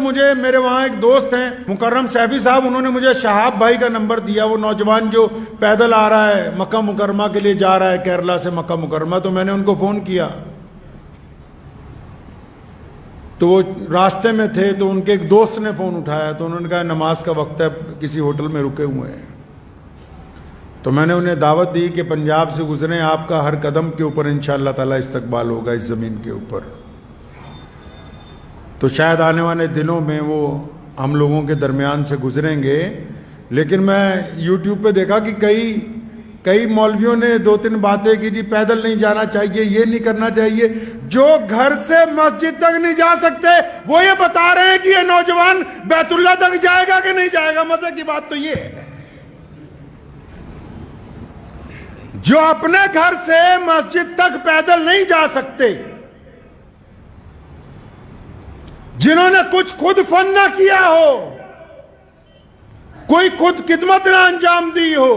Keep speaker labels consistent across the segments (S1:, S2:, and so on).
S1: تو مجھے میرے وہاں ایک دوست ہیں مکرم سیفی صاحب، انہوں نے مجھے شہاب بھائی کا نمبر دیا، وہ نوجوان جو پیدل آ رہا ہے مکہ مکرمہ کے لیے جا رہا ہے کیرلا سے مکہ مکرمہ، تو میں نے ان کو فون کیا تو وہ راستے میں تھے، تو ان کے ایک دوست نے فون اٹھایا تو انہوں نے کہا نماز کا وقت ہے کسی ہوٹل میں رکے ہوئے ہیں، تو میں نے انہیں دعوت دی کہ پنجاب سے گزریں، آپ کا ہر قدم کے اوپر انشاءاللہ تعالی استقبال ہوگا اس زمین کے اوپر، تو شاید آنے والے دنوں میں وہ ہم لوگوں کے درمیان سے گزریں گے۔ لیکن میں یوٹیوب پہ دیکھا کہ کئی مولویوں نے 2-3 باتیں کی، جی پیدل نہیں جانا چاہیے، یہ نہیں کرنا چاہیے۔ جو گھر سے مسجد تک نہیں جا سکتے وہ یہ بتا رہے ہیں کہ یہ نوجوان بیت اللہ تک جائے گا کہ نہیں جائے گا۔ مزے کی بات تو یہ ہے، جو اپنے گھر سے مسجد تک پیدل نہیں جا سکتے، جنہوں نے کچھ خود فن نہ کیا ہو، کوئی خود خدمت نہ انجام دی ہو۔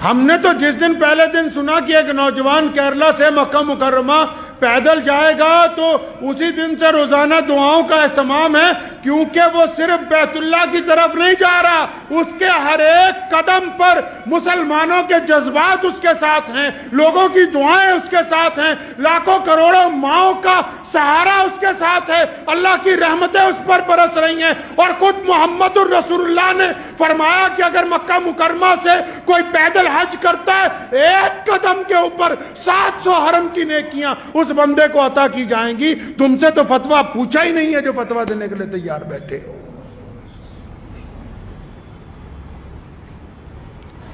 S1: ہم نے تو جس دن پہلے دن سنا کہ ایک نوجوان کیرلا سے مکہ مکرمہ پیدل جائے گا، تو اسی دن سے روزانہ دعاؤں کا اہتمام ہے، کیونکہ وہ صرف بیت اللہ کی طرف نہیں جا رہا، اس کے ہر ایک قدم پر مسلمانوں کے جذبات اس کے ساتھ ہیں، لوگوں کی دعائیں اس کے ساتھ ہیں، لاکھوں کروڑوں ماؤں کا سہارا اس کے ساتھ ہے، اللہ کی رحمتیں اس پر برس رہی ہیں۔ اور خود محمد الرسول اللہ نے فرمایا کہ اگر مکہ مکرمہ سے کوئی پیدل حج کرتا ہے، ایک قدم کے اوپر 700 حرم کی نیکیاں اس بندے کو عطا کی جائیں گی۔ تم سے تو فتویٰ پوچھا ہی نہیں ہے جو فتویٰ دینے کے لیے تیار بیٹھے ہو۔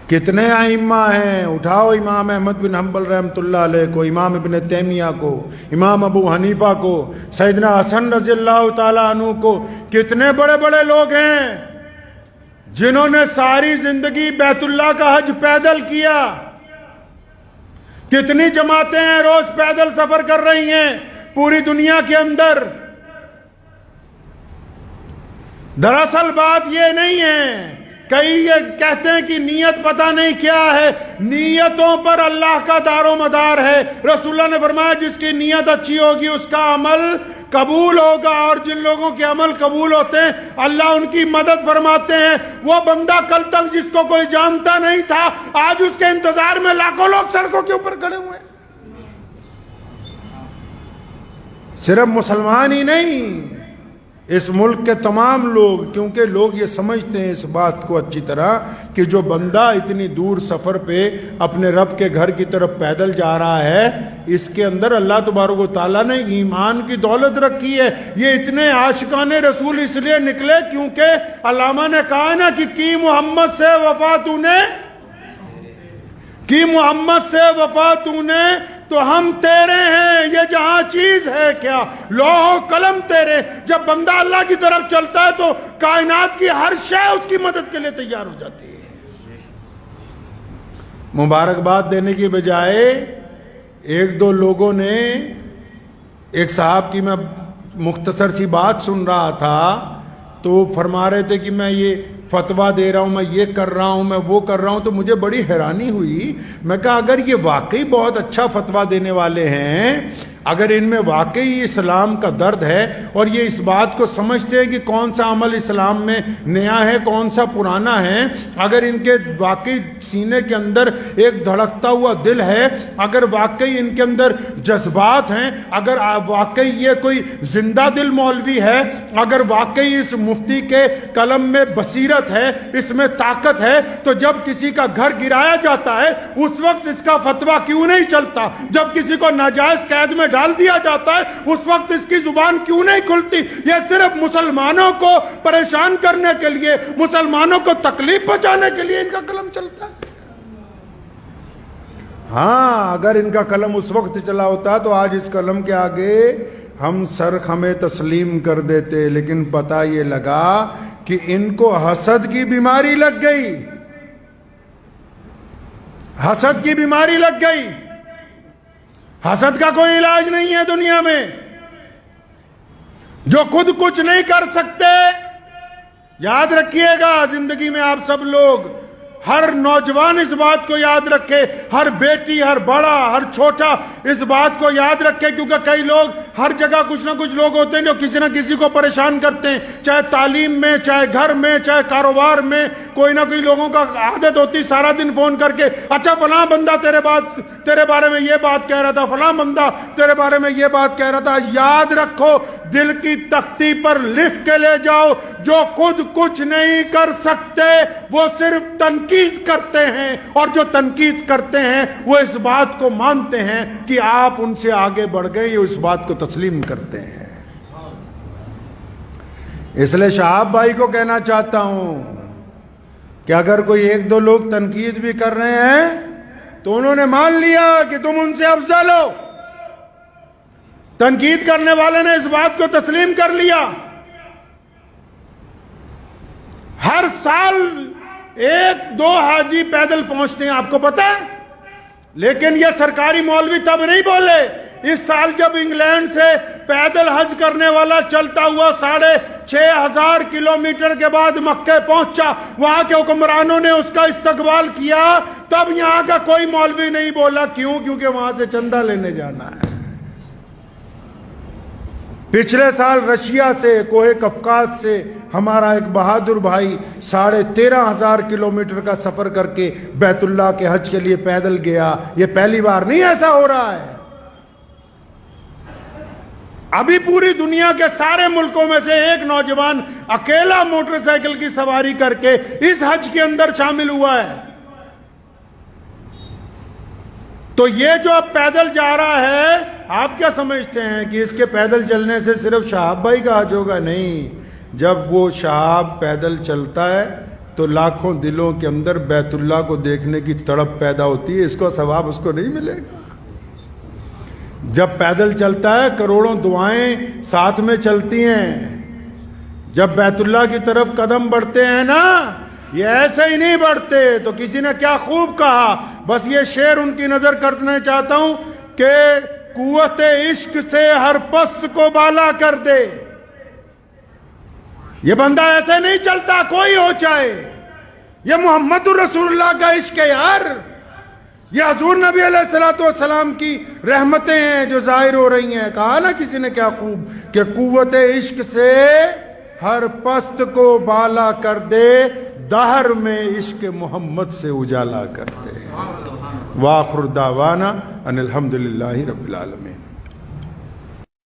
S1: کتنے ائمہ ہیں، اٹھاؤ امام احمد بن حنبل رحمۃ اللہ علیہ کو، امام ابن تیمیہ کو، امام ابو حنیفہ کو، سیدنا حسن رضی اللہ تعالیٰ عنہ کو، کتنے بڑے بڑے لوگ ہیں جنہوں نے ساری زندگی بیت اللہ کا حج پیدل کیا۔ کتنی جماعتیں ہیں روز پیدل سفر کر رہی ہیں پوری دنیا کے اندر۔ دراصل بات یہ نہیں ہے، کئی یہ کہتے ہیں کہ نیت پتہ نہیں کیا ہے، نیتوں پر اللہ کا دار و مدار ہے۔ رسول اللہ نے فرمایا جس کی نیت اچھی ہوگی اس کا عمل قبول ہوگا، اور جن لوگوں کے عمل قبول ہوتے ہیں اللہ ان کی مدد فرماتے ہیں۔ وہ بندہ کل تک جس کو کوئی جانتا نہیں تھا، آج اس کے انتظار میں لاکھوں لوگ سڑکوں کے اوپر کھڑے ہوئے ہیں۔ صرف مسلمان ہی نہیں، اس ملک کے تمام لوگ، کیونکہ لوگ یہ سمجھتے ہیں اس بات کو اچھی طرح کہ جو بندہ اتنی دور سفر پہ اپنے رب کے گھر کی طرف پیدل جا رہا ہے، اس کے اندر اللہ تبارک و تعالیٰ نے ایمان کی دولت رکھی ہے۔ یہ اتنے عاشقان رسول اس لیے نکلے کیونکہ علامہ نے کہا نا کہ کی محمد سے وفا تو نے، کی محمد سے وفا تو نے تو ہم تیرے ہیں، یہ جہاں چیز ہے کیا، لوح و قلم تیرے۔ جب بندہ اللہ کی طرف چلتا ہے تو کائنات کی ہر شے اس کی مدد کے لیے تیار ہو جاتی ہے۔ مبارکباد دینے کی بجائے ایک دو لوگوں نے، ایک صاحب کی میں مختصر سی بات سن رہا تھا تو وہ فرما رہے تھے کہ میں یہ فتویٰ دے رہا ہوں، میں یہ کر رہا ہوں، میں وہ کر رہا ہوں، تو مجھے بڑی حیرانی ہوئی۔ میں کہا اگر یہ واقعی بہت اچھا فتویٰ دینے والے ہیں، اگر ان میں واقعی اسلام کا درد ہے اور یہ اس بات کو سمجھتے ہیں کہ کون سا عمل اسلام میں نیا ہے کون سا پرانا ہے، اگر ان کے واقعی سینے کے اندر ایک دھڑکتا ہوا دل ہے، اگر واقعی ان کے اندر جذبات ہیں، اگر واقعی یہ کوئی زندہ دل مولوی ہے، اگر واقعی اس مفتی کے قلم میں بصیرت ہے، اس میں طاقت ہے، تو جب کسی کا گھر گرایا جاتا ہے اس وقت اس کا فتویٰ کیوں نہیں چلتا؟ جب کسی کو ناجائز قید میں ڈال دیا جاتا ہے اس وقت اس کی زبان کیوں نہیں کھلتی؟ یہ صرف مسلمانوں کو پریشان کرنے کے لیے، مسلمانوں کو تکلیف پہنچانے کے لیے ان کا قلم چلتا ہے۔ ہاں اگر ان کا قلم اس وقت چلا ہوتا تو آج اس قلم کے آگے ہم سر خمے تسلیم کر دیتے، لیکن پتہ یہ لگا کہ ان کو حسد کی بیماری لگ گئی، حسد کی بیماری لگ گئی۔ حسد کا کوئی علاج نہیں ہے دنیا میں۔ جو خود کچھ نہیں کر سکتے، یاد رکھیے گا زندگی میں آپ سب لوگ، ہر نوجوان اس بات کو یاد رکھے، ہر بیٹی، ہر بڑا، ہر چھوٹا اس بات کو یاد رکھے، کیونکہ کئی لوگ ہر جگہ کچھ نہ کچھ لوگ ہوتے ہیں جو کسی نہ کسی کو پریشان کرتے ہیں، چاہے تعلیم میں، چاہے گھر میں، چاہے کاروبار میں، کوئی نہ کوئی لوگوں کا عادت ہوتی سارا دن فون کر کے اچھا فلاں بندہ تیرے بارے میں یہ بات کہہ رہا تھا، فلاں بندہ تیرے بارے میں یہ بات کہہ رہا تھا۔ یاد رکھو، دل کی تختی پر لکھ کے لے جاؤ، جو خود کچھ نہیں کر سکتے وہ صرف تنقید کرتے ہیں، اور جو تنقید کرتے ہیں وہ اس بات کو مانتے ہیں کہ آپ ان سے آگے بڑھ گئے، یہ اس بات کو تسلیم کرتے ہیں۔ اس لیے شہاب بھائی کو کہنا چاہتا ہوں کہ اگر کوئی ایک دو لوگ تنقید بھی کر رہے ہیں تو انہوں نے مان لیا کہ تم ان سے افضل ہو۔ تنقید کرنے والے نے اس بات کو تسلیم کر لیا۔ ہر سال 1-2 حاجی پیدل پہنچتے ہیں، آپ کو پتا ہے، لیکن یہ سرکاری مولوی تب نہیں بولے۔ اس سال جب انگلینڈ سے پیدل حج کرنے والا چلتا ہوا 6,500 کلومیٹر کے بعد مکہ پہنچا، وہاں کے حکمرانوں نے اس کا استقبال کیا، تب یہاں کا کوئی مولوی نہیں بولا۔ کیوں؟ کیونکہ وہاں سے چندہ لینے جانا ہے۔ پچھلے سال رشیا سے، کوہ قفقاز سے ہمارا ایک بہادر بھائی 13,500 کلومیٹر کا سفر کر کے بیت اللہ کے حج کے لیے پیدل گیا۔ یہ پہلی بار نہیں ایسا ہو رہا ہے۔ ابھی پوری دنیا کے سارے ملکوں میں سے ایک نوجوان اکیلا موٹر سائیکل کی سواری کر کے اس حج کے اندر شامل ہوا ہے۔ تو یہ جو اب پیدل جا رہا ہے، آپ کیا سمجھتے ہیں کہ اس کے پیدل چلنے سے صرف شہاب بھائی کا حج ہوگا؟ نہیں، جب وہ شہاب پیدل چلتا ہے تو لاکھوں دلوں کے اندر بیت اللہ کو دیکھنے کی تڑپ پیدا ہوتی ہے، اس کو ثواب اس کو نہیں ملے گا؟ جب پیدل چلتا ہے کروڑوں دعائیں ساتھ میں چلتی ہیں۔ جب بیت اللہ کی طرف قدم بڑھتے ہیں نا، یہ ایسے ہی نہیں بڑھتے۔ تو کسی نے کیا خوب کہا، بس یہ شعر ان کی نظر کرنے چاہتا ہوں کہ قوت عشق سے ہر پست کو بالا کر دے۔ یہ بندہ ایسے نہیں چلتا، کوئی ہو چاہے۔ یہ محمد الرسول اللہ کا عشق ہے یار۔ یہ حضور نبی علیہ السلام کی رحمتیں ہیں جو ظاہر ہو رہی ہیں۔ کہا نا کسی نے کیا خوب کہ قوت عشق سے ہر پست کو بالا کر دے، دہر میں عشق محمد سے اجالا کر دے۔ وآخر دعوانا ان الحمدللہ رب العالمین۔